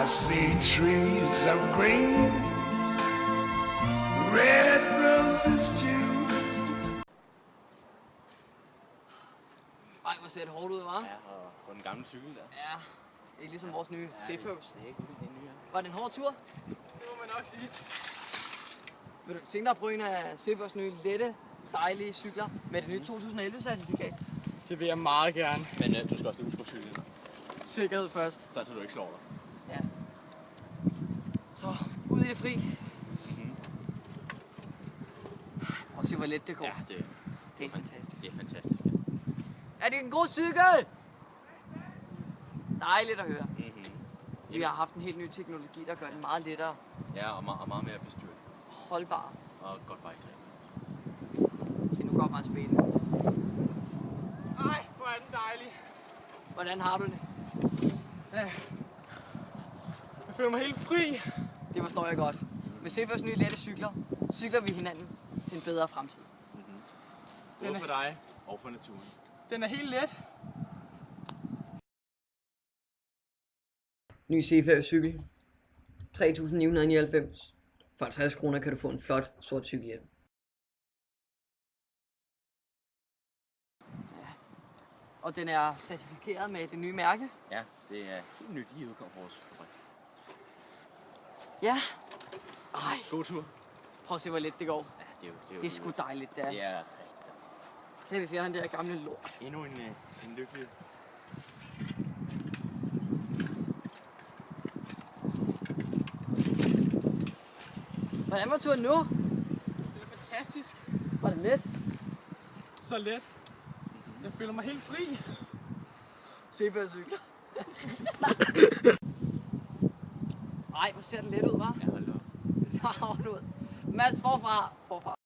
I see trees of green, red roses too. Ej, hvor ser det hårdt ud, hva'? Ja, og på den gamle cykel der. Ja, ikke ligesom vores nye Cephos. Det er ikke ligesom den nye. Var det en hård tur? Det må man nok sige. Vil du tænke dig at prøve en af Cephos nye lette, dejlige cykler med det nye 2011-certifikat? Det vil jeg meget gerne. Men du skal også huske på cyklen, Sikkerhed først. så du ikke slår dig. Ja. Så, ud i det fri. Prøv at se, hvor let det går. Ja, det Det er fantastisk. Det er fantastisk. Er det en god cykel? Dejligt at høre. Vi har haft en helt ny teknologi, der gør det meget lettere, Ja, og meget mere bestyret. holdbar. Og godt vejgreb. Se, nu går man spil. Ej, hvor er den dejlig. Hvordan har du det? Jeg føler mig helt fri. Det forstår jeg godt. Med Cephos nye lette cykler, cykler vi hinanden til en bedre fremtid. Både for dig og for naturen. Den er helt let. Ny Cephos cykel. 3.999. For 50 kroner kan du få en flot sort cykelhjelm. Ja. Og den er certificeret med det nye mærke. Ja, det er helt nyt lige udkommet fra vores fabrik. Ja. Ej, God tur. prøv at se, hvor let det går. Ja, det er jo Det er sgu dejligt, det er. Det er rigtig dejligt. Kan vi fjerne den der gamle lort? Endnu en lykkelig. Hvordan var turen nu? Det er fantastisk. Var det let? Så let. Jeg føler mig helt fri. Cephos cykler. Ej, hvor ser det let ud, hva'? Ja, hold da op. Så har du ud. Mads, forfra.